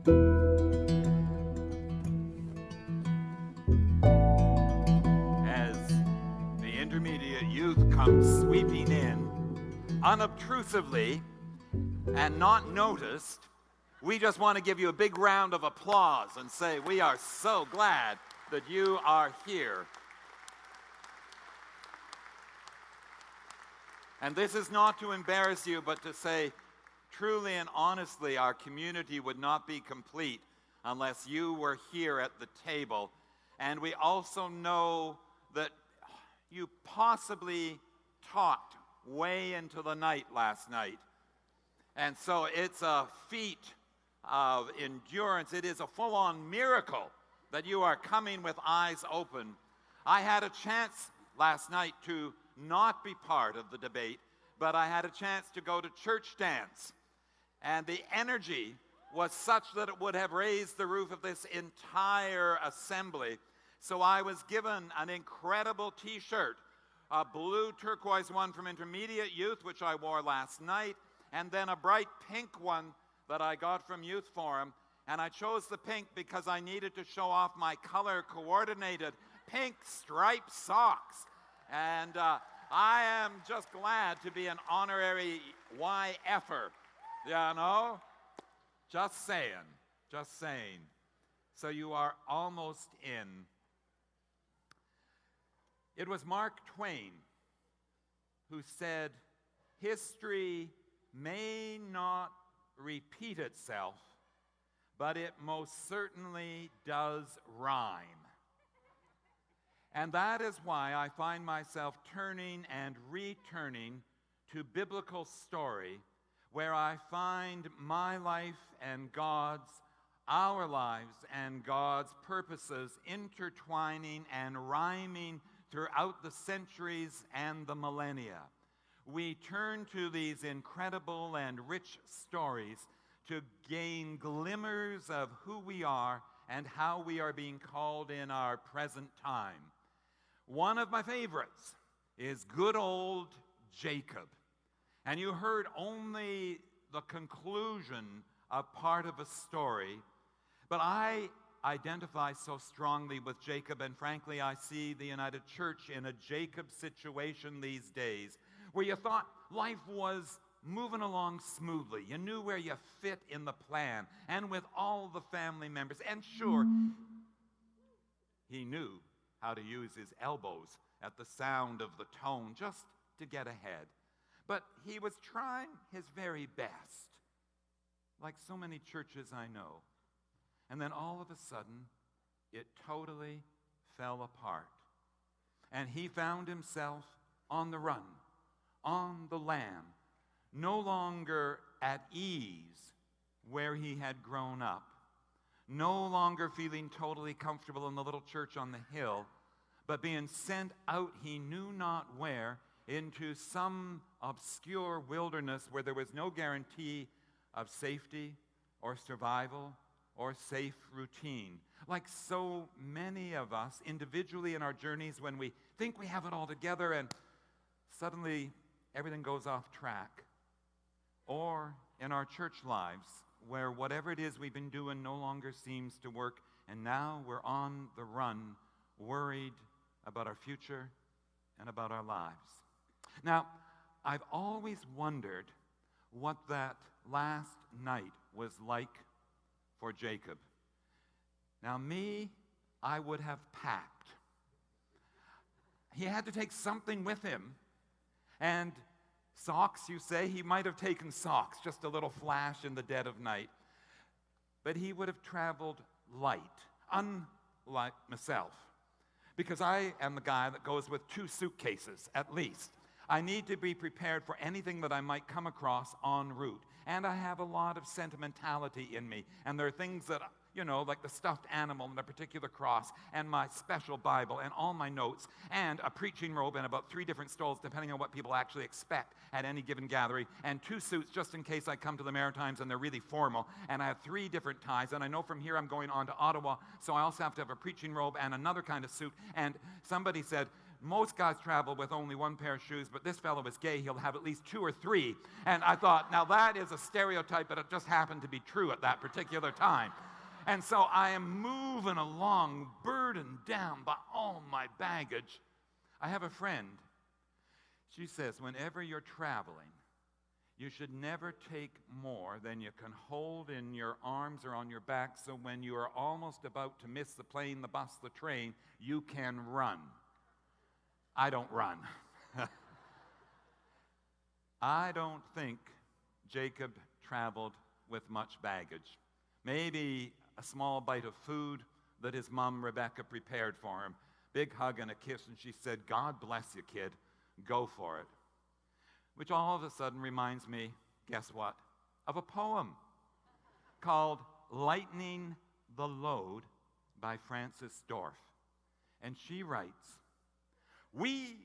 As the intermediate youth comes sweeping in, unobtrusively and not noticed, we just want to give you a big round of applause and say we are so glad that you are here. And this is not to embarrass you, but to say truly and honestly, our community would not be complete unless you were here at the table. And we also know that you possibly taught way into the night last night. And so it's a feat of endurance. It is a full-on miracle that you are coming with eyes open. I had a chance last night to not be part of the debate, but I had a chance to go to church dance. And the energy was such that it would have raised the roof of this entire assembly. So I was given an incredible t-shirt, a blue turquoise one from Intermediate Youth, which I wore last night, and then a bright pink one that I got from Youth Forum. And I chose the pink because I needed to show off my color-coordinated pink striped socks. And I am just glad to be an honorary YFer, you know? Just saying, just saying. So you are almost in. It was Mark Twain who said, "History may not repeat itself, but it most certainly does rhyme." And that is why I find myself turning and returning to biblical story, where I find my life and God's, our lives and God's purposes intertwining and rhyming throughout the centuries and the millennia. We turn to these incredible and rich stories to gain glimmers of who we are and how we are being called in our present time. One of my favorites is good old Jacob. And you heard only the conclusion of part of a story, but I identify so strongly with Jacob, and frankly, I see the United Church in a Jacob situation these days, where you thought life was moving along smoothly. You knew where you fit in the plan, and with all the family members. And sure, he knew how to use his elbows at the sound of the tone just to get ahead. But he was trying his very best, like so many churches I know. And then all of a sudden, it totally fell apart. And he found himself on the run, on the lam, no longer at ease where he had grown up, no longer feeling totally comfortable in the little church on the hill, but being sent out he knew not where, into some obscure wilderness where there was no guarantee of safety or survival or safe routine. Like so many of us individually in our journeys, when we think we have it all together and suddenly everything goes off track. Or in our church lives, where whatever it is we've been doing no longer seems to work, and now we're on the run, worried about our future and about our lives. Now, I've always wondered what that last night was like for Jacob. Now, me, I would have packed. He had to take something with him. And socks, you say? He might have taken socks, just a little flash in the dead of night. But he would have traveled light, unlike myself. Because I am the guy that goes with 2 suitcases, at least. I need to be prepared for anything that I might come across en route. And I have a lot of sentimentality in me. And there are things that, like the stuffed animal and a particular cross, and my special Bible, and all my notes, and a preaching robe, and about 3 different stoles, depending on what people actually expect at any given gathering, and 2 suits just in case I come to the Maritimes and they're really formal, and I have 3 different ties, and I know from here I'm going on to Ottawa, so I also have to have a preaching robe and another kind of suit. And somebody said, most guys travel with only one pair of shoes, but this fellow is gay. He'll have at least 2 or 3. And I thought, now that is a stereotype, but it just happened to be true at that particular time. And so I am moving along, burdened down by all my baggage. I have a friend. She says, whenever you're traveling, you should never take more than you can hold in your arms or on your back, so when you are almost about to miss the plane, the bus, the train, you can run. I don't run. I don't think Jacob traveled with much baggage. Maybe a small bite of food that his mom, Rebecca, prepared for him. Big hug and a kiss, and she said, God bless you, kid. Go for it. Which all of a sudden reminds me, guess what? Of a poem called Lightening the Load by Frances Dorff. And she writes, we've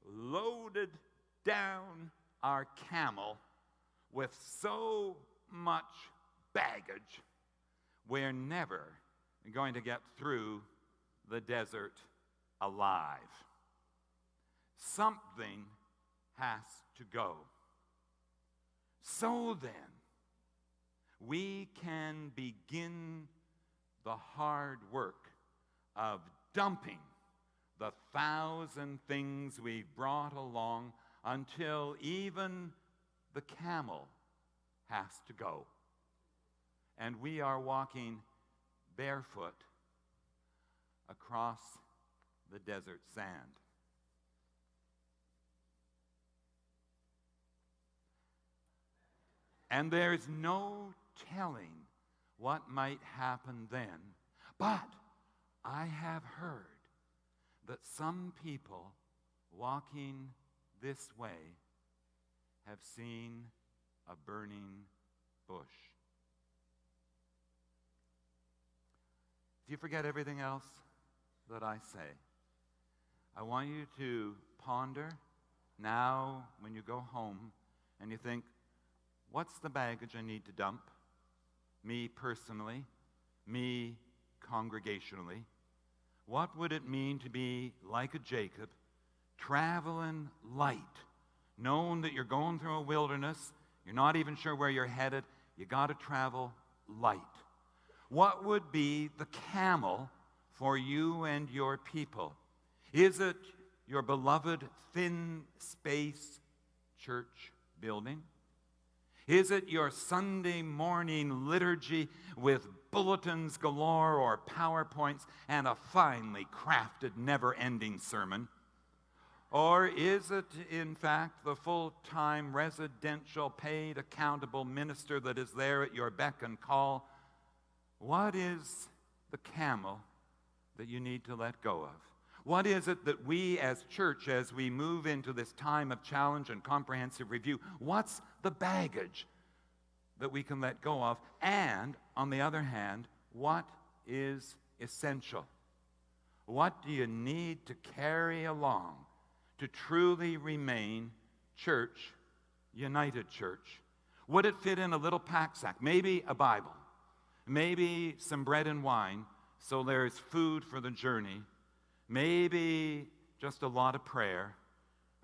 loaded down our camel with so much baggage, we're never going to get through the desert alive. Something has to go. So then, we can begin the hard work of dumping the 1,000 things we've brought along until even the camel has to go. And we are walking barefoot across the desert sand. And there's no telling what might happen then. But I have heard that some people walking this way have seen a burning bush. If you forget everything else that I say, I want you to ponder now when you go home and you think, what's the baggage I need to dump? Me personally, me congregationally. What would it mean to be like a Jacob, traveling light, knowing that you're going through a wilderness, you're not even sure where you're headed, you got to travel light. What would be the camel for you and your people? Is it your beloved thin space church building? Is it your Sunday morning liturgy with bulletins galore or PowerPoints and a finely crafted, never-ending sermon? Or is it, in fact, the full-time, residential, paid, accountable minister that is there at your beck and call? What is the camel that you need to let go of? What is it that we as church, as we move into this time of challenge and comprehensive review, what's the baggage that we can let go of? And, on the other hand, what is essential? What do you need to carry along to truly remain church, united church? Would it fit in a little pack sack? Maybe a Bible. Maybe some bread and wine, so there's food for the journey. Maybe just a lot of prayer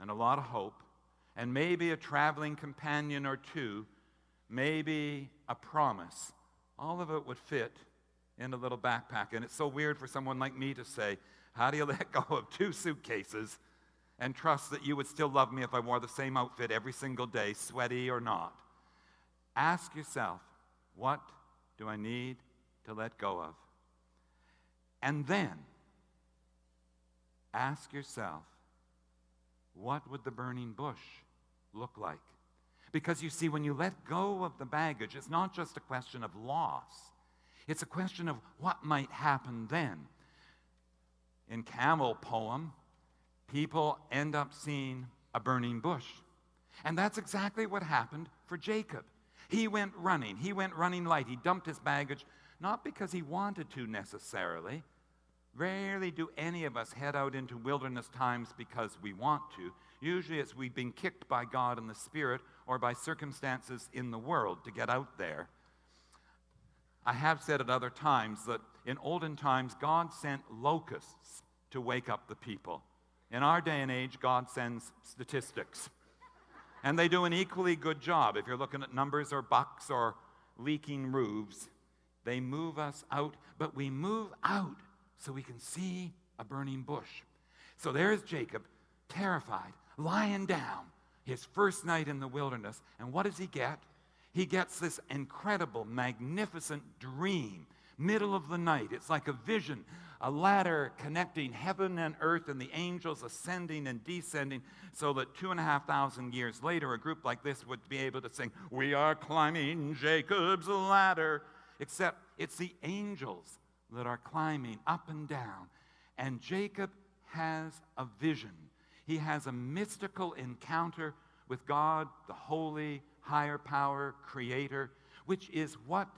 and a lot of hope, and maybe a traveling companion or two, maybe a promise. All of it would fit in a little backpack. And it's so weird for someone like me to say, how do you let go of 2 suitcases and trust that you would still love me if I wore the same outfit every single day, sweaty or not? Ask yourself, what do I need to let go of? And then, ask yourself, what would the burning bush look like? Because you see, when you let go of the baggage, it's not just a question of loss. It's a question of what might happen then. In Camel poem, people end up seeing a burning bush. And that's exactly what happened for Jacob. He went running light. He dumped his baggage, not because he wanted to necessarily. Rarely do any of us head out into wilderness times because we want to. Usually it's we've been kicked by God in the Spirit or by circumstances in the world to get out there. I have said at other times that in olden times, God sent locusts to wake up the people. In our day and age, God sends statistics. And they do an equally good job. If you're looking at numbers or bucks or leaking roofs, they move us out. But we move out so we can see a burning bush. So there's Jacob, terrified, lying down, his first night in the wilderness. And what does he get? He gets this incredible, magnificent dream, middle of the night. It's like a vision, a ladder connecting heaven and earth and the angels ascending and descending so that 2,500 years later, a group like this would be able to sing, "We are climbing Jacob's ladder," except it's the angels that are climbing up and down. And Jacob has a vision. He has a mystical encounter with God, the holy, higher power, creator, which is what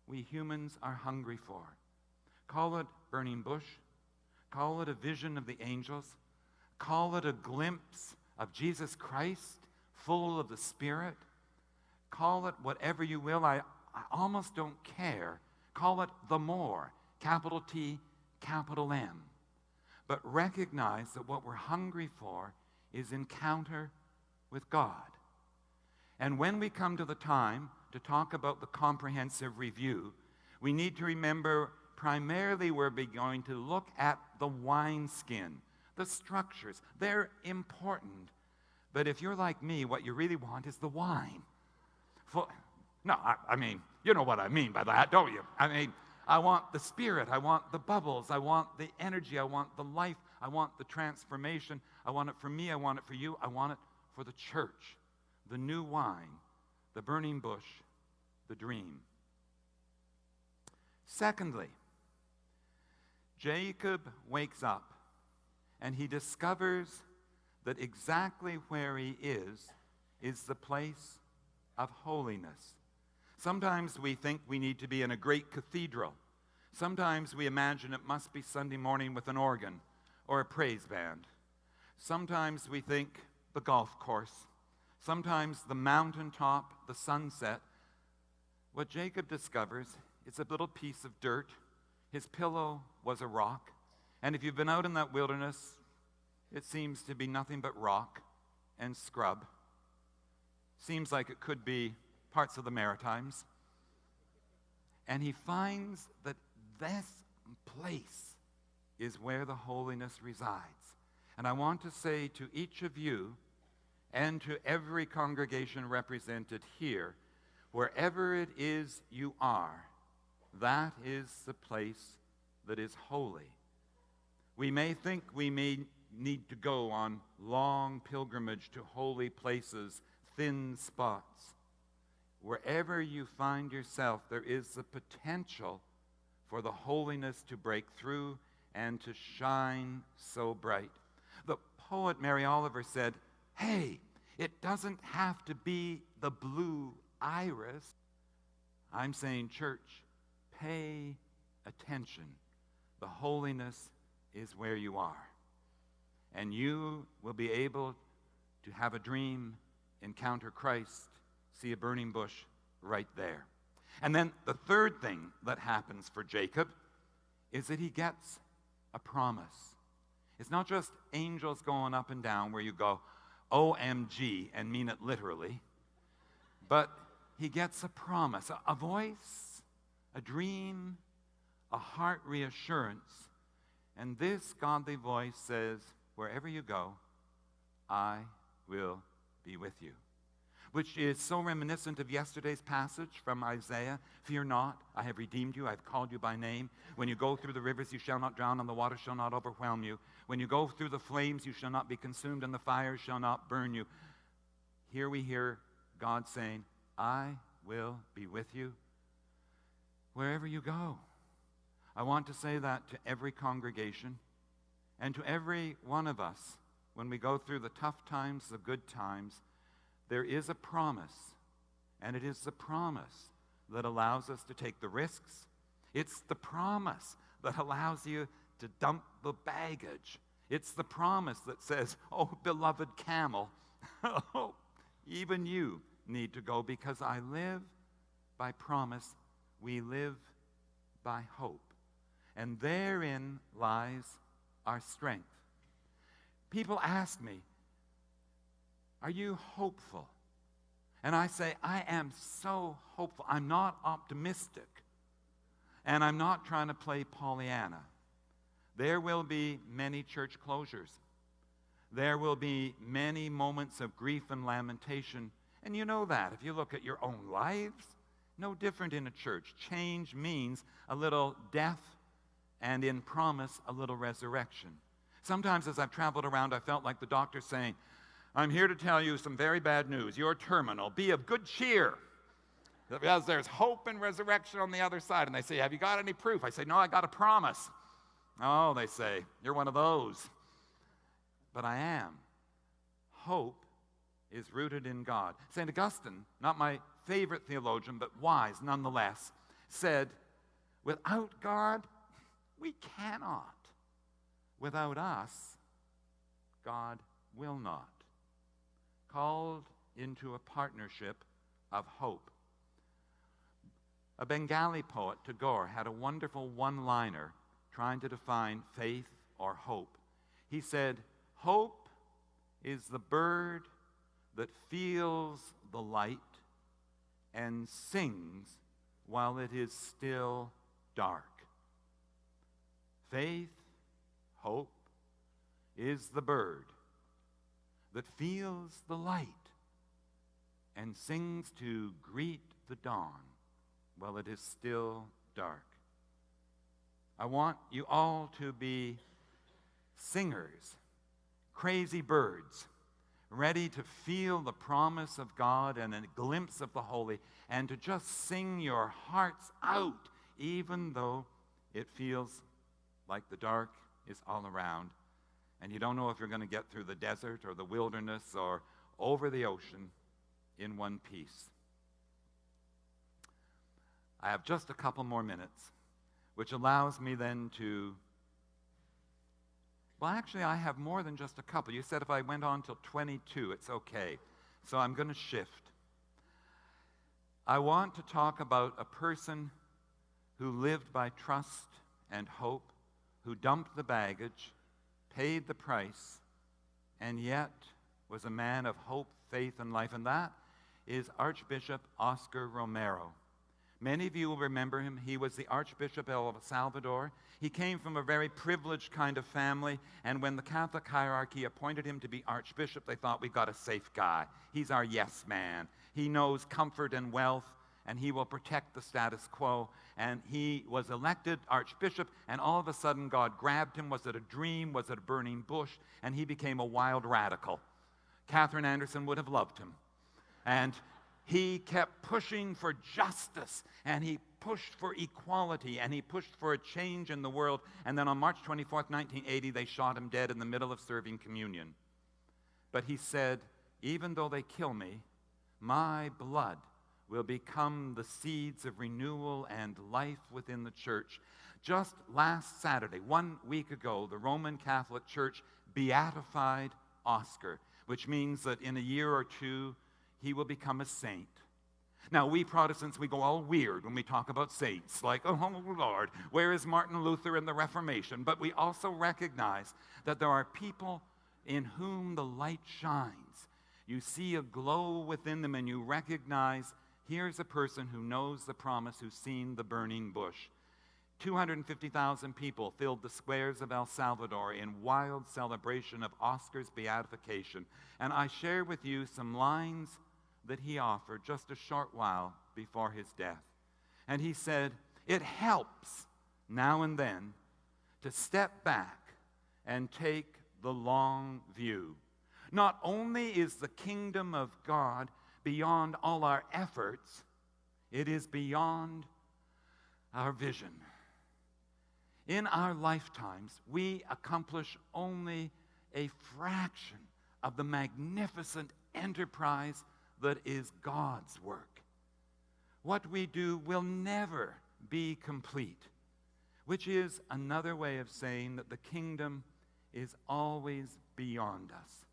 we humans are hungry for. Call it burning bush. Call it a vision of the angels. Call it a glimpse of Jesus Christ, full of the Spirit. Call it whatever you will. I almost don't care. Call it the more, capital T, capital M. But recognize that what we're hungry for is encounter with God. And when we come to the time to talk about the comprehensive review, we need to remember primarily we're going to look at the wineskin, the structures. They're important. But if you're like me, what you really want is the wine. I mean, you know what I mean by that, don't you? I mean, I want the Spirit. I want the bubbles. I want the energy. I want the life. I want the transformation. I want it for me. I want it for you. I want it for the church. The new wine, the burning bush, the dream. Secondly, Jacob wakes up and he discovers that exactly where he is the place of holiness. Sometimes we think we need to be in a great cathedral. Sometimes we imagine it must be Sunday morning with an organ or a praise band. Sometimes we think the golf course. Sometimes the mountaintop, the sunset. What Jacob discovers is a little piece of dirt. His pillow was a rock. And if you've been out in that wilderness, it seems to be nothing but rock and scrub. Seems like it could be parts of the Maritimes. And he finds that this place is where the holiness resides. And I want to say to each of you and to every congregation represented here, wherever it is you are, that is the place that is holy. We may think we may need to go on long pilgrimage to holy places, thin spots. Wherever you find yourself, there is the potential for the holiness to break through and to shine so bright. The poet Mary Oliver said, "Hey, it doesn't have to be the blue iris." I'm saying, church, pay attention. The holiness is where you are. And you will be able to have a dream, encounter Christ, see a burning bush right there. And then the third thing that happens for Jacob is that he gets a promise. It's not just angels going up and down where you go, OMG, and mean it literally, but he gets a promise, a voice, a dream, a heart reassurance. And this godly voice says, wherever you go, I will be with you. Which is so reminiscent of yesterday's passage from Isaiah. Fear not, I have redeemed you, I have called you by name. When you go through the rivers, you shall not drown, and the water shall not overwhelm you. When you go through the flames, you shall not be consumed, and the fire shall not burn you. Here we hear God saying, I will be with you wherever you go. I want to say that to every congregation and to every one of us when we go through the tough times, the good times. There is a promise, and it is the promise that allows us to take the risks. It's the promise that allows you to dump the baggage. It's the promise that says, oh, beloved camel, even you need to go, because I live by promise. We live by hope. And therein lies our strength. People ask me, are you hopeful? And I say, I am so hopeful. I'm not optimistic. And I'm not trying to play Pollyanna. There will be many church closures. There will be many moments of grief and lamentation. And you know that. If you look at your own lives, no different in a church. Change means a little death and in promise a little resurrection. Sometimes as I've traveled around, I felt like the doctor saying, I'm here to tell you some very bad news. You're terminal. Be of good cheer. Because there's hope and resurrection on the other side. And they say, have you got any proof? I say, no, I got a promise. Oh, they say, you're one of those. But I am. Hope is rooted in God. St. Augustine, not my favorite theologian, but wise nonetheless, said, without God, we cannot. Without us, God will not. Called into a partnership of hope. A Bengali poet, Tagore, had a wonderful one-liner trying to define faith or hope. He said, hope is the bird that feels the light and sings while it is still dark. Faith, hope, is the bird that feels the light and sings to greet the dawn while it is still dark. I want you all to be singers, crazy birds, ready to feel the promise of God and a glimpse of the holy, and to just sing your hearts out, even though it feels like the dark is all around, and you don't know if you're going to get through the desert or the wilderness or over the ocean in one piece. I have just a couple more minutes, which allows me then to... Well, actually, I have more than just a couple. You said if I went on till 22, it's okay. So I'm going to shift. I want to talk about a person who lived by trust and hope, who dumped the baggage, paid the price, and yet was a man of hope, faith, and life. And that is Archbishop Oscar Romero. Many of you will remember him. He was the Archbishop of El Salvador. He came from a very privileged kind of family, and when the Catholic hierarchy appointed him to be Archbishop, they thought, we've got a safe guy. He's our yes man. He knows comfort and wealth, and he will protect the status quo. And he was elected Archbishop, and all of a sudden God grabbed him. Was it a dream? Was it a burning bush? And he became a wild radical. Catherine Anderson would have loved him. And he kept pushing for justice, and he pushed for equality, and he pushed for a change in the world. And then on March 24th, 1980, they shot him dead in the middle of serving communion. But he said, even though they kill me, my blood will become the seeds of renewal and life within the church. Just last Saturday, 1 week ago, the Roman Catholic Church beatified Oscar, which means that in a year or two, he will become a saint. Now, we Protestants, we go all weird when we talk about saints, like, oh, Lord, where is Martin Luther and the Reformation? But we also recognize that there are people in whom the light shines. You see a glow within them, and you recognize, here's a person who knows the promise, who's seen the burning bush. 250,000 people filled the squares of El Salvador in wild celebration of Oscar's beatification. And I share with you some lines that he offered just a short while before his death. And he said, it helps now and then to step back and take the long view. Not only is the kingdom of God beyond all our efforts, it is beyond our vision. In our lifetimes, we accomplish only a fraction of the magnificent enterprise that is God's work. What we do will never be complete, which is another way of saying that the kingdom is always beyond us.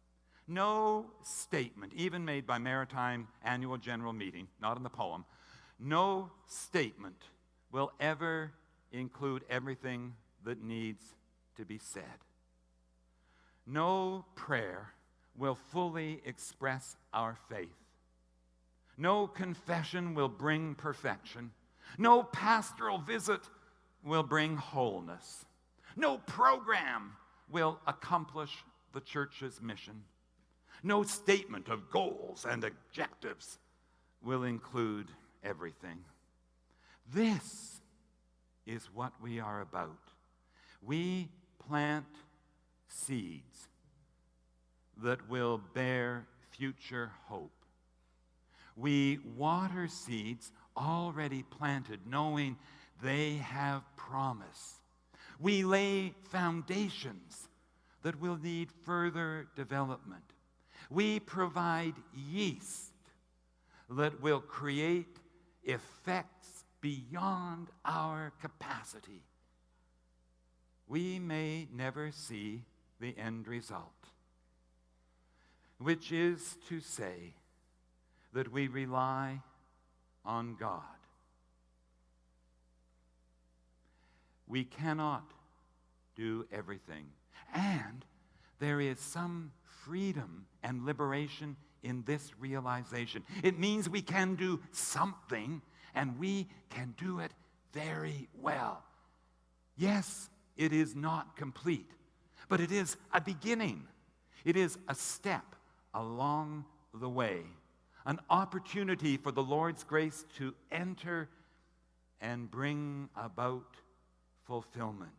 No statement, even made by Maritime Annual General Meeting, not in the poem, no statement will ever include everything that needs to be said. No prayer will fully express our faith. No confession will bring perfection. No pastoral visit will bring wholeness. No program will accomplish the church's mission. No statement of goals and objectives will include everything. This is what we are about. We plant seeds that will bear future hope. We water seeds already planted, knowing they have promise. We lay foundations that will need further development. We provide yeast that will create effects beyond our capacity. We may never see the end result, which is to say that we rely on God. We cannot do everything, and there is some freedom and liberation in this realization. It means we can do something, and we can do it very well. Yes, it is not complete, but it is a beginning. It is a step along the way, an opportunity for the Lord's grace to enter and bring about fulfillment.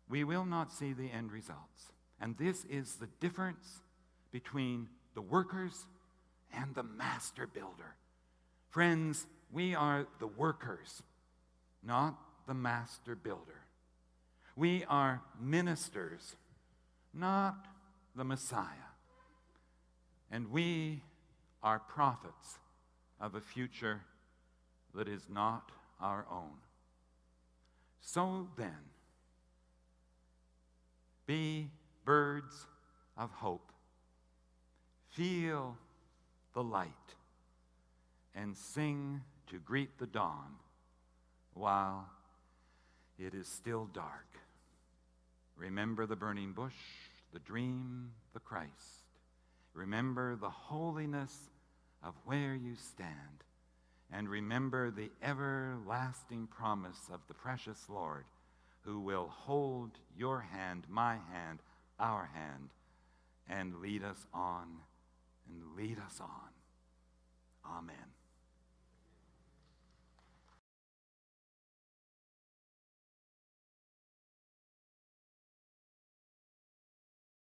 We will not see the end results. And this is the difference between the workers and the master builder. Friends, we are the workers, not the master builder. We are ministers, not the Messiah. And we are prophets of a future that is not our own. So then, be birds of hope. Feel the light and sing to greet the dawn while it is still dark. Remember the burning bush, the dream, the Christ. Remember the holiness of where you stand. And remember the everlasting promise of the precious Lord, who will hold your hand, my hand, our hand, and lead us on, and lead us on. Amen.